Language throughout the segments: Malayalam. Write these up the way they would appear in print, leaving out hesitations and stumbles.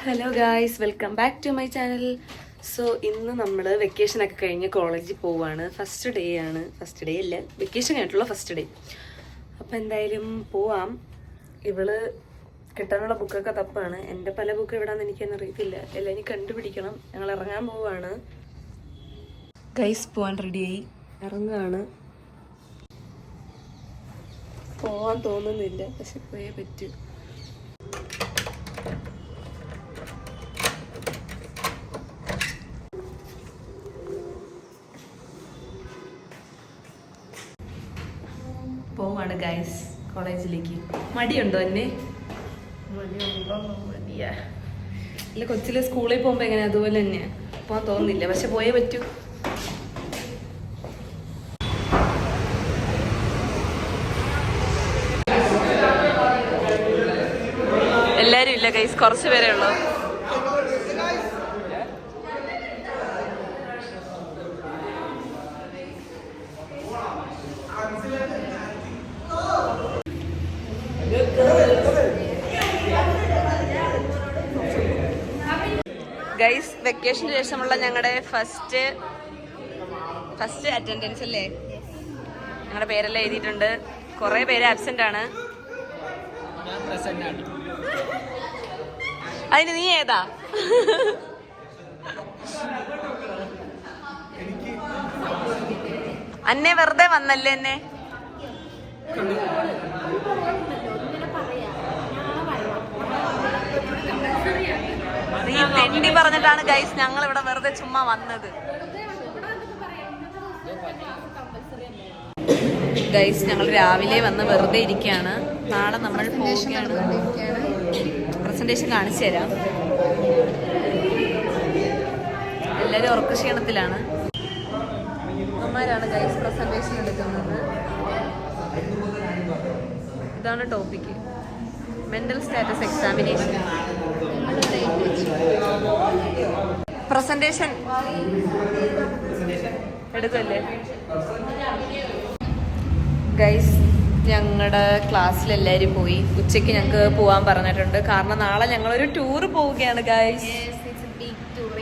Hello guys, welcome back to my channel. So ഇന്ന് നമ്മൾ വെക്കേഷനൊക്കെ കഴിഞ്ഞ് കോളേജിൽ പോവാണ്. ഫസ്റ്റ് ഡേ ആണ്. ഫസ്റ്റ് ഡേ അല്ല, വെക്കേഷൻ കഴിഞ്ഞിട്ടുള്ള ഫസ്റ്റ് ഡേ. അപ്പം എന്തായാലും പോവാം. ഇവള് കിട്ടാനുള്ള ബുക്കൊക്കെ തപ്പാണ്. എൻ്റെ പല ബുക്ക് എവിടാന്ന് എനിക്കെന്നെ അറിയത്തില്ല. എല്ലാം ഇനി കണ്ടുപിടിക്കണം. ഞങ്ങൾ ഇറങ്ങാൻ പോവാണ്. ഗൈസ് പോവാൻ റെഡിയായി ഇറങ്ങുകയാണ്. പോവാൻ തോന്നുന്നില്ല, പക്ഷെ പോയേ പറ്റൂ. പോവാണ് ഗൈസ് കോളേജിലേക്ക്. മടിയുണ്ടോ എന്നെ? ഇല്ല, കൊച്ചിലെ സ്കൂളിൽ പോകുമ്പോ എങ്ങനെ അതുപോലെ തന്നെയാ. പോകാൻ തോന്നുന്നില്ല, പക്ഷെ പോയേ പറ്റൂ. എല്ലാരും ഇല്ല ഗൈസ്, കുറച്ച് പേരേ ഉള്ളൂ. ഗൈസ്, വെക്കേഷന് ശേഷമുള്ള ഞങ്ങളുടെ ഫസ്റ്റ് അറ്റൻഡൻസ് അല്ലേ? ഞങ്ങളുടെ പേരെല്ലാം എഴുതിയിട്ടുണ്ട്. കുറെ പേര് ആബ്സെന്റ് ആണ്. അതിന് നീ ഏതാ? അന്നെ വെറുതെ വന്നല്ലേ എന്നെ? നീ തെണ്ടി പറഞ്ഞിട്ടാണ് ഗൈസ് ഞങ്ങൾ ഇവിടെ വെറുതെ ചുമ്മാ വന്നത്. ഗൈസ്, ഞങ്ങൾ രാവിലെ വന്ന് വെറുതെ ഇരിക്കുകയാണ്. നാളെ നമ്മൾ പോവുകയാണ്. പ്രസന്റേഷൻ കാണിച്ചു തരാം. എല്ലാവരും ഉറക്ക ക്ഷീണത്തിലാണ്. അമ്മമാരാണ് ഗൈസ് പ്രസന്റേഷൻ എടുക്കുന്നത്. ഇതാണ് topic: mental status examination. Presentation എടുക്കല്ലേ ഗൈസ്? ഞങ്ങളുടെ ക്ലാസ്സിലെല്ലാവരും പോയി. ഉച്ചയ്ക്ക് ഞങ്ങൾക്ക് പോവാൻ പറഞ്ഞിട്ടുണ്ട്. കാരണം നാളെ ഞങ്ങളൊരു ടൂർ പോവുകയാണ് ഗൈസ്.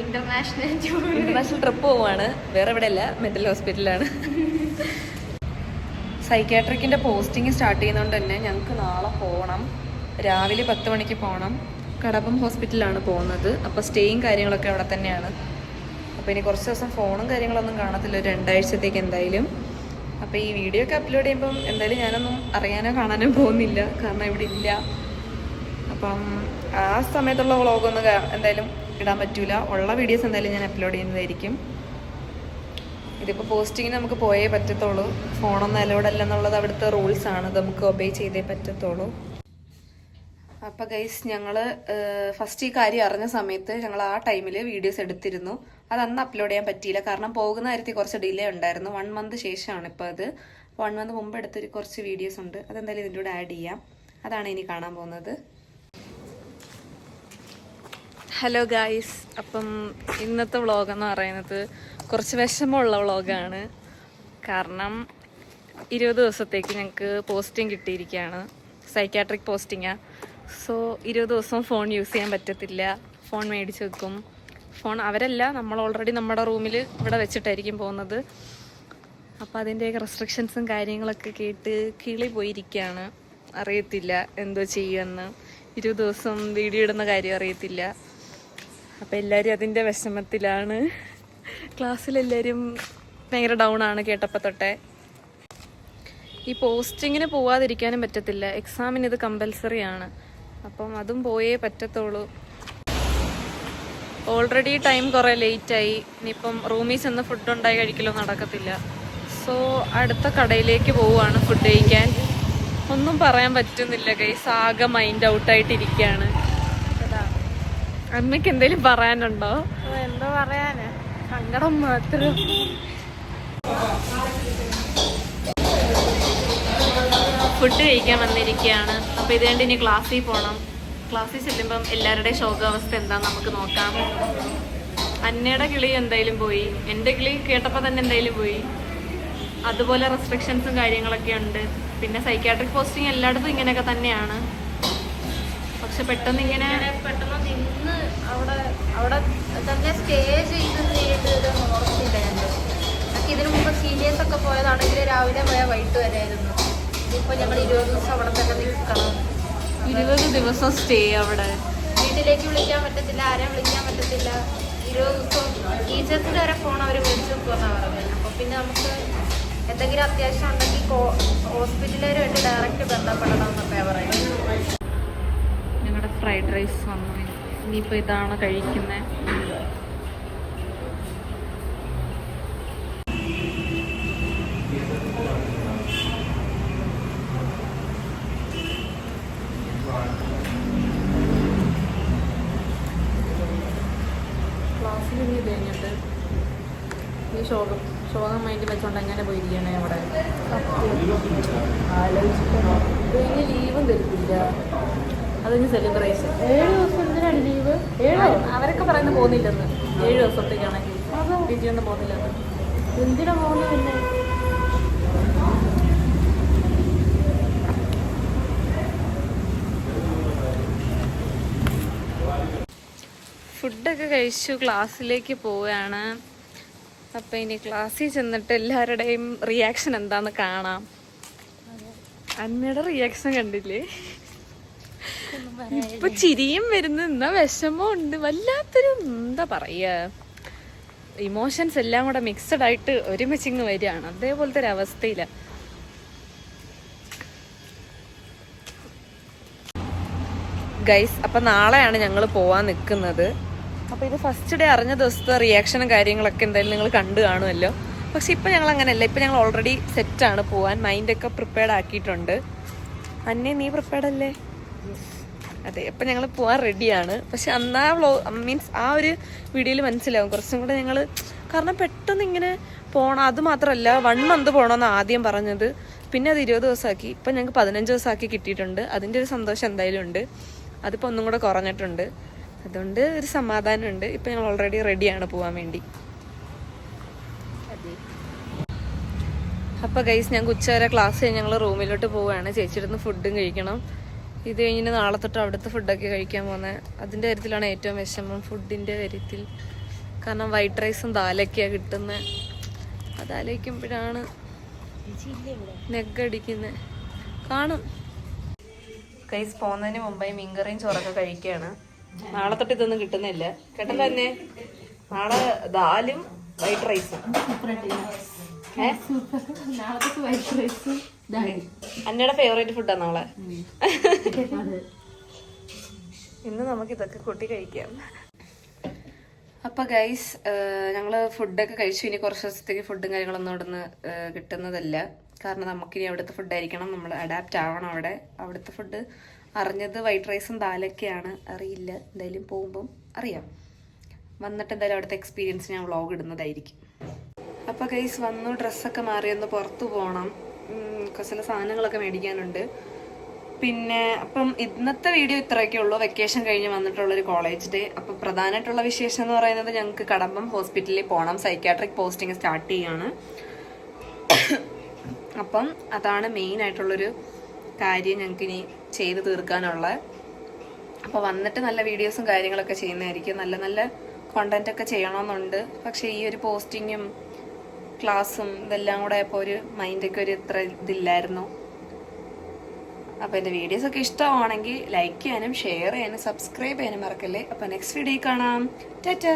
ഇന്റർനാഷണൽ ട്രിപ്പ് പോവാണ്. വേറെ എവിടെ അല്ല, മെന്റൽ ഹോസ്പിറ്റലാണ്. സൈക്യാട്രിക്കിന്റെ പോസ്റ്റിംഗ് സ്റ്റാർട്ട് ചെയ്യുന്നതുകൊണ്ട് തന്നെ ഞങ്ങൾക്ക് നാളെ പോകണം. രാവിലെ 10 മണിക്ക് പോകണം. കടപ്പം ഹോസ്പിറ്റലാണ് പോകുന്നത്. അപ്പോൾ സ്റ്റേയും കാര്യങ്ങളൊക്കെ അവിടെ തന്നെയാണ്. അപ്പോൾ ഇനി കുറച്ച് ദിവസം ഫോണും കാര്യങ്ങളൊന്നും കാണത്തില്ല, 2 ആഴ്ചത്തേക്ക് എന്തായാലും. അപ്പോൾ ഈ വീഡിയോ ഒക്കെ അപ്ലോഡ് ചെയ്യുമ്പം എന്തായാലും ഞാനൊന്നും അറിയാനോ കാണാനോ പോകുന്നില്ല, കാരണം ഇവിടെ ഇല്ല. അപ്പം ആ സമയത്തുള്ള വ്ളോഗൊന്നും എന്തായാലും ഇടാൻ പറ്റൂല. ഉള്ള വീഡിയോസ് എന്തായാലും ഞാൻ അപ്ലോഡ് ചെയ്യുന്നതായിരിക്കും. ഇതിപ്പോൾ പോസ്റ്റിങ്ങിന് നമുക്ക് പോയേ പറ്റത്തുള്ളൂ. ഫോണൊന്നും അലൗഡ് അല്ലെന്നുള്ളത് അവിടുത്തെ റൂൾസാണ്. അത് നമുക്ക് ഒബേ ചെയ്തേ പറ്റത്തുള്ളൂ. അപ്പോൾ ഗൈസ്, ഞങ്ങൾ ഫസ്റ്റ് ഈ കാര്യം അറിഞ്ഞ സമയത്ത് ഞങ്ങൾ ആ ടൈമിൽ വീഡിയോസ് എടുത്തിരുന്നു. അത് അന്ന് അപ്ലോഡ് ചെയ്യാൻ പറ്റിയില്ല, കാരണം പോകുന്ന കാര്യത്തിൽ കുറച്ച് ഡിലേ ഉണ്ടായിരുന്നു. 1 മന്ത് ശേഷമാണ് ഇപ്പോൾ അത്. 1 മന്ത് മുമ്പ് എടുത്തൊരു കുറച്ച് വീഡിയോസ് ഉണ്ട്. അതെന്തായാലും ഇതിൻ്റെ കൂടെ ആഡ് ചെയ്യാം. അതാണ് ഇനി കാണാൻ പോകുന്നത്. ഹലോ ഗൈസ്, അപ്പം ഇന്നത്തെ വ്ളോഗെന്ന് പറയുന്നത് കുറച്ച് വിഷമമുള്ള വ്ളോഗാണ്. കാരണം 20 ദിവസത്തേക്ക് ഞങ്ങൾക്ക് പോസ്റ്റിംഗ് കിട്ടിയിരിക്കുകയാണ്. സൈക്യാട്രിക് പോസ്റ്റിങ്ങാണ്. സോ 20 ദിവസം ഫോൺ യൂസ് ചെയ്യാൻ പറ്റത്തില്ല. ഫോൺ മേടിച്ച് വെക്കും. ഫോൺ അവരല്ല, നമ്മൾ ഓൾറെഡി നമ്മുടെ റൂമിൽ ഇവിടെ വെച്ചിട്ടായിരിക്കും പോകുന്നത്. അപ്പോൾ അതിൻ്റെയൊക്കെ റെസ്ട്രിക്ഷൻസും കാര്യങ്ങളൊക്കെ കേട്ട് കിളി പോയിരിക്കുകയാണ്. അറിയത്തില്ല എന്തോ ചെയ്യുമെന്ന്. 20 ദിവസം വീഡിയോ ഇടുന്ന കാര്യം അറിയത്തില്ല. അപ്പോൾ എല്ലാവരും അതിൻ്റെ വിഷമത്തിലാണ്. ക്ലാസ്സിലെല്ലാവരും ഭയങ്കര ഡൗൺ ആണ് കേട്ടപ്പോൾ തൊട്ടേ. ഈ പോസ്റ്റിങ്ങിന് പോവാതിരിക്കാനും പറ്റത്തില്ല. എക്സാമിന് ഇത് കമ്പൽസറി ആണ്. അപ്പം അതും പോയേ പറ്റത്തുള്ളൂ. ഓൾറെഡി ടൈം കുറേ ലേറ്റായി. ഇനിയിപ്പം റൂമിൽ ചെന്ന് ഫുഡ് ഉണ്ടായി കഴിക്കലോ നടക്കത്തില്ല. സോ അടുത്ത കടയിലേക്ക് പോവുകയാണ് ഫുഡ് കഴിക്കാൻ. ഒന്നും പറയാൻ പറ്റുന്നില്ല ഗൈസ്, ആകെ മൈൻഡ് ഔട്ടായിട്ടിരിക്കുകയാണ്. അമ്മയ്ക്ക് എന്തെങ്കിലും പറയാനുണ്ടോ? എന്തോ പറയാന്, സങ്കടം മാത്രം. ഫുഡ് കഴിക്കാൻ വന്നിരിക്കുകയാണ്. അപ്പോൾ ഇത് കണ്ട് ഇനി ക്ലാസ്സിൽ പോകണം. ക്ലാസ്സിൽ ചെല്ലുമ്പം എല്ലാവരുടെയും ശോകാവസ്ഥ എന്താണെന്ന് നമുക്ക് നോക്കാം. അന്നയുടെ കിളി എന്തായാലും പോയി. എൻ്റെ കിളി കേട്ടപ്പോൾ തന്നെ എന്തായാലും പോയി. അതുപോലെ റെസ്ട്രിക്ഷൻസും കാര്യങ്ങളൊക്കെ ഉണ്ട്. പിന്നെ സൈക്യാട്രിക് പോസ്റ്റിംഗ് എല്ലായിടത്തും ഇങ്ങനെയൊക്കെ തന്നെയാണ്. പക്ഷെ പെട്ടെന്ന് ഇങ്ങനെ പെട്ടെന്ന് നിന്ന് സ്റ്റേ ചെയ്തൊന്നും ഓർമ്മയില്ല ഞങ്ങൾ. ഞങ്ങൾക്ക് ഇതിനു മുമ്പ് സീനിയേഴ്സ് ഒക്കെ പോയതാണെങ്കിൽ രാവിലെ പോയാൽ വൈകിട്ട് വരെയായിരുന്നു. ഇതിപ്പോൾ ഞങ്ങൾ 20 ദിവസം അവിടെ തന്നെ നിൽക്കണം. 20 ദിവസം സ്റ്റേ അവിടെ. വീട്ടിലേക്ക് വിളിക്കാൻ പറ്റത്തില്ല, ആരെയും വിളിക്കാൻ പറ്റത്തില്ല. 20 ദിവസം ടീച്ചേഴ്സിൻ്റെ വരെ ഫോൺ അവർ വിളിച്ചു വെക്കുമെന്നാണ് പറഞ്ഞത്. അപ്പോൾ പിന്നെ നമുക്ക് എന്തെങ്കിലും അത്യാവശ്യം ഉണ്ടെങ്കിൽ ഹോസ്പിറ്റലുകാരുമായിട്ട് ഡയറക്റ്റ് ബന്ധപ്പെടണം എന്നൊക്കെ പറയുന്നത്. ഞങ്ങളുടെ ഫ്രൈഡ് റൈസ് വന്നു. ഇനിയിപ്പോൾ ഇതാണ് കഴിക്കുന്നത്. ക്ലാസ്സിൽ ഇനി കഴിഞ്ഞിട്ട് ഈ ശോകം മൈൻഡ് വെച്ചോണ്ട് എങ്ങനെ പോയിരിക്കണേ അവിടെ. ഇനി ലീവും തരത്തില്ല. അതിന് സെലിബ്രേഷൻ 7 ദിവസം എന്തിനാണ് ലീവ്? അവരൊക്കെ പറയുന്നത് പോകുന്നില്ലെന്ന്. 7 ദിവസത്തേക്കാണെങ്കിൽ പിജിയൊന്നും പോകുന്നില്ലെന്ന്. എന്തിനാ പോകുന്നത്? പിന്നെ ഫുഡൊക്കെ കഴിച്ചു ക്ലാസ്സിലേക്ക് പോവുകയാണ്. അപ്പം ഇനി ക്ലാസ്സിൽ ചെന്നിട്ട് എല്ലാവരുടെയും റിയാക്ഷൻ എന്താന്ന് കാണാം. അന്നയുടെ റിയാക്ഷൻ കണ്ടില്ലേ? ഇപ്പൊ ചിരിയും വരുന്നു, എന്നാ വിഷമം ഉണ്ട്. വല്ലാത്തൊരു എന്താ പറയാ, ഇമോഷൻസ് എല്ലാം കൂടെ മിക്സഡ് ആയിട്ട് ഒരുമിച്ചിങ്ങ് വരികയാണ്. അതേപോലത്തെ ഒരു അവസ്ഥയില. ഗൈസ്, അപ്പൊ നാളെയാണ് ഞങ്ങൾ പോവാൻ നിൽക്കുന്നത്. അപ്പൊ ഇത് ഫസ്റ്റ് ഡേ അറിഞ്ഞ ദിവസത്തെ റിയാക്ഷനും കാര്യങ്ങളൊക്കെ എന്തായാലും നിങ്ങൾ കണ്ടു കാണുമല്ലോ. പക്ഷെ ഇപ്പൊ ഞങ്ങൾ അങ്ങനെയല്ല. ഇപ്പൊ ഞങ്ങൾ ഓൾറെഡി സെറ്റാണ് പോവാൻ. മൈൻഡൊക്കെ പ്രിപ്പയർഡ് ആക്കിയിട്ടുണ്ട്. അന്നേ നീ പ്രിപ്പയർഡ് അല്ലേ? അതെ. അപ്പം ഞങ്ങൾ പോകാൻ റെഡിയാണ്. പക്ഷെ അന്നാ മീൻസ് ആ ഒരു വീഡിയോയിൽ മനസ്സിലാവും കുറച്ചും കൂടെ ഞങ്ങൾ, കാരണം പെട്ടെന്ന് ഇങ്ങനെ പോകണം. അത് മാത്രമല്ല 1 മന്ത് പോകണമെന്ന് ആദ്യം പറഞ്ഞത്. പിന്നെ അത് 20 ദിവസമാക്കി. ഇപ്പം ഞങ്ങൾക്ക് 15 ദിവസമാക്കി കിട്ടിയിട്ടുണ്ട്. അതിൻ്റെ ഒരു സന്തോഷം എന്തായാലും ഉണ്ട്. അതിപ്പോൾ ഒന്നും കൂടെ കുറഞ്ഞിട്ടുണ്ട്. അതുകൊണ്ട് ഒരു സമാധാനമുണ്ട്. ഇപ്പം ഞങ്ങൾ ഓൾറെഡി റെഡിയാണ് പോകാൻ വേണ്ടി. അപ്പോൾ ഗൈസ്, ഞങ്ങൾക്ക് ഉച്ചവരെ ക്ലാസ് കഴിഞ്ഞ് ഞങ്ങൾ റൂമിലോട്ട് പോവുകയാണ്. ചേച്ചിയുടെ ഫുഡും കഴിക്കണം. ഇത് കഴിഞ്ഞിട്ട് നാളെ തൊട്ട് അവിടുത്തെ ഫുഡൊക്കെ കഴിക്കാൻ പോകുന്നത്. അതിൻ്റെ കാര്യത്തിലാണ് ഏറ്റവും വിഷമം, ഫുഡിൻ്റെ കാര്യത്തിൽ. കാരണം വൈറ്റ് റൈസും ദാലൊക്കെയാണ് കിട്ടുന്നത്. അതാലോചിക്കുമ്പോഴാണ് നെഗടിക്കുന്നത്. കാണും. ഗൈസ്, പോകുന്നതിന് മുമ്പായി മീൻകറിയും ചോറൊക്കെ കഴിക്കുകയാണ്. നാളെ തൊട്ട് ഇതൊന്നും കിട്ടുന്നില്ല കേട്ടല്ലോ. തന്നെ നാളെ ദാലും വൈറ്റ് റൈസും. അന്നയുടെ ഫേവറേറ്റ് ഫുഡാണ് നാളെ. ഇന്ന് നമുക്ക് ഇതൊക്കെ കൂട്ടി കഴിക്കാം. അപ്പൊ ഗൈസ്, ഞങ്ങള് ഫുഡൊക്കെ കഴിച്ചു. ഇനി കുറച്ച് ദിവസത്തേക്ക് ഫുഡും കാര്യങ്ങളൊന്നും അവിടെ നിന്ന് കിട്ടുന്നതല്ല. കാരണം നമുക്കിനി അവിടുത്തെ ഫുഡായിരിക്കണം. നമ്മൾ അഡാപ്റ്റ് ആവണം അവിടെ. അവിടുത്തെ ഫുഡ് അറിഞ്ഞത് വൈറ്റ് റൈസും ദാലൊക്കെയാണ്. അറിയില്ല, എന്തായാലും പോകുമ്പം അറിയാം. വന്നിട്ട് എന്തായാലും അവിടുത്തെ എക്സ്പീരിയൻസ് ഞാൻ വ്ളോഗ് ഇടുന്നതായിരിക്കും. അപ്പോൾ ഗൈസ്, വന്നു. ഡ്രസ്സൊക്കെ മാറി ഒന്ന് പുറത്തു പോകണം. ചില സാധനങ്ങളൊക്കെ മേടിക്കാനുണ്ട്. പിന്നെ അപ്പം ഇന്നത്തെ വീഡിയോ ഇത്രയൊക്കെ ഉള്ളൂ. വെക്കേഷൻ കഴിഞ്ഞ് വന്നിട്ടുള്ളൊരു കോളേജ് ഡേ. അപ്പം പ്രധാനമായിട്ടുള്ള വിശേഷം എന്ന് പറയുന്നത് ഞങ്ങൾക്ക് കടമ്പം ഹോസ്പിറ്റലിൽ പോകണം. സൈക്യാട്രിക് പോസ്റ്റിംഗ് സ്റ്റാർട്ട് ചെയ്യുകയാണ്. അപ്പം അതാണ് മെയിൻ ആയിട്ടുള്ളൊരു കാര്യം ഞങ്ങൾക്കിനി ചെയ്ത് തീർക്കാനുള്ള. അപ്പോൾ വന്നിട്ട് നല്ല വീഡിയോസും കാര്യങ്ങളൊക്കെ ചെയ്യുന്നതായിരിക്കും. നല്ല നല്ല കോണ്ടന്റ് ഒക്കെ ചെയ്യണമെന്നുണ്ട്. പക്ഷേ ഈ ഒരു പോസ്റ്റിങ്ങും ക്ലാസ്സും ഇതെല്ലാം കൂടെ ആയപ്പോൾ ഒരു മൈൻഡൊക്കെ ഒരു ഇത്ര ഇതില്ലായിരുന്നു. അപ്പോൾ എൻ്റെ വീഡിയോസൊക്കെ ഇഷ്ടമാണെങ്കിൽ ലൈക്ക് ചെയ്യാനും ഷെയർ ചെയ്യാനും സബ്സ്ക്രൈബ് ചെയ്യാനും മറക്കല്ലേ. അപ്പോൾ നെക്സ്റ്റ് വീഡിയോ കാണാം. ടാറ്റാ.